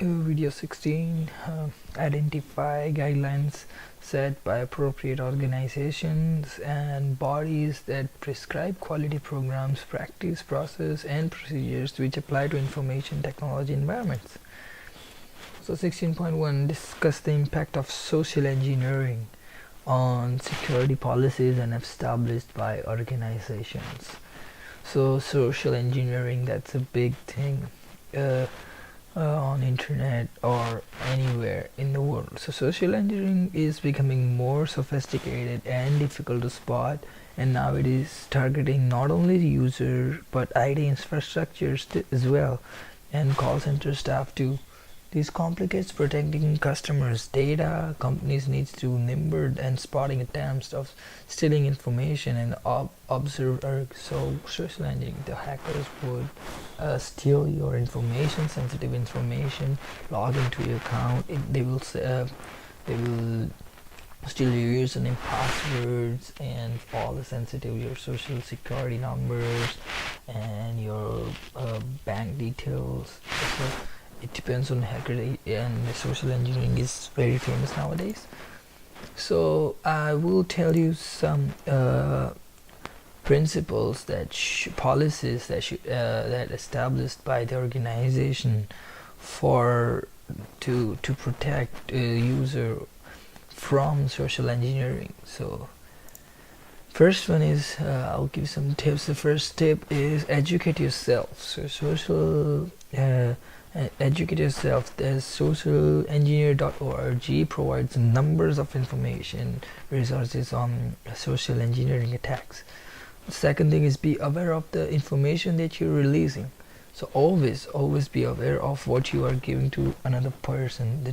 Video 16. Identify guidelines set by appropriate organizations and bodies that prescribe quality programs, practice, process, and procedures which apply to information technology environments. So 16.1, discuss the impact of social engineering on security policies and established by organizations. So social engineering, that's a big thing. On internet or anywhere in the world. So social engineering is becoming more sophisticated and difficult to spot, and now it is targeting not only the user but IT infrastructures as well, and call center staff too. This complicates protecting customers' data. Companies need to nimble and spotting attempts of stealing information and observe. So social engineering, the hackers would steal your information, sensitive information, log into your account. They will steal your username, passwords, and all the sensitive your social security numbers and your bank details. So it depends on hacker, and social engineering is very famous nowadays. So I will tell you some principles policies that established by the organization for to protect user from social engineering. So first one is I'll give some tips. The first tip is educate yourself. So educate yourself. There's socialengineer.org provides numbers of information resources on social engineering attacks. The second thing is be aware of the information that you're releasing. So always be aware of what you are giving to another person.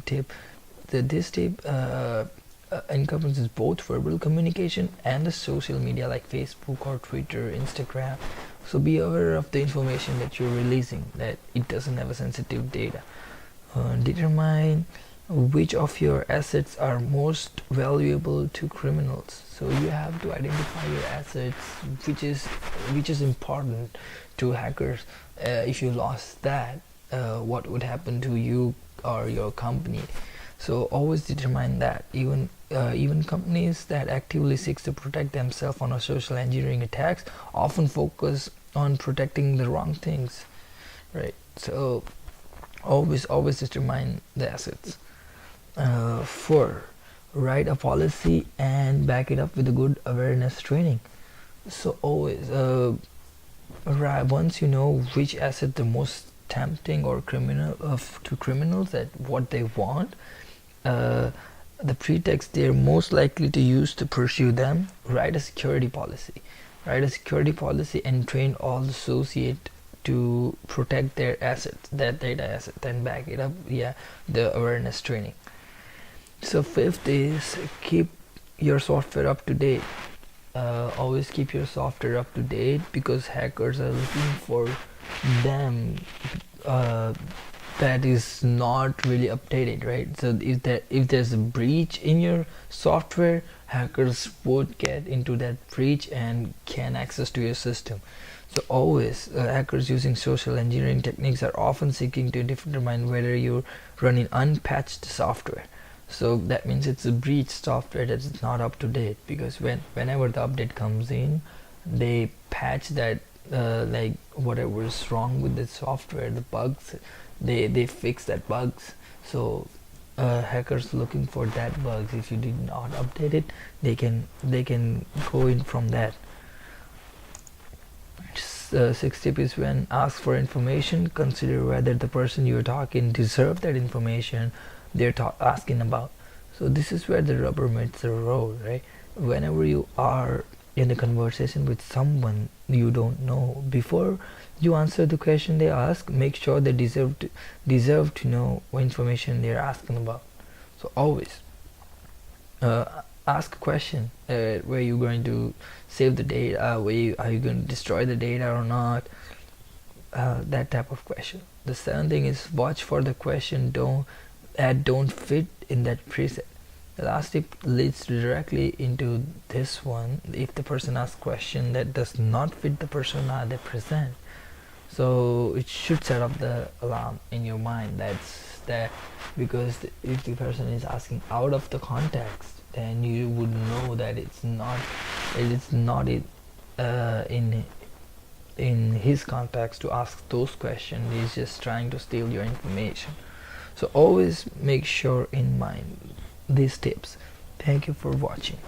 This tip encompasses both verbal communication and the social media like Facebook or Twitter, Instagram. So be aware of the information that you're releasing, that it doesn't have a sensitive data. Determine which of your assets are most valuable to criminals. So you have to identify your assets, which is important to hackers. If you lost that, what would happen to you or your company? So always determine that. Even companies that actively seek to protect themselves on a social engineering attacks often focus on protecting the wrong things, right? So always determine the assets. 4, write a policy and back it up with a good awareness training. So always once you know which asset the most tempting or to criminals, that what they want, the pretext they're most likely to use to pursue them, write a security policy and train all associate to protect their assets, that data asset, and back it up, the awareness training. So 5th is keep your software up to date. Always keep your software up to date, because hackers are looking for them that is not really updated, right? So if there's a breach in your software, hackers would get into that breach and can access to your system. So always hackers using social engineering techniques are often seeking to determine whether you're running unpatched software. So that means it's a breached software that is not up to date, because whenever the update comes in, they patch that like whatever is wrong with the software, the bugs, they fix that bugs. So hackers looking for that bugs, if you did not update it, they can go in from that. 6th tip is when asked for information, consider whether the person you're talking deserve that information they're asking about. So this is where the rubber meets the road, right? Whenever you are in a conversation with someone you don't know, before you answer the question they ask, make sure they deserve to know what information they're asking about. So always ask a question, where you're going to save the data, are you going to destroy the data or not, that type of question. The 7th thing is watch for the question don't fit in that preset. The last tip leads directly into this one. If the person asks a question that does not fit the persona they present, so it should set up the alarm in your mind. that, because if the person is asking out of the context, then you would know that it is not in his context to ask those questions. He's just trying to steal your information. So always make sure in mind these tips. Thank you for watching.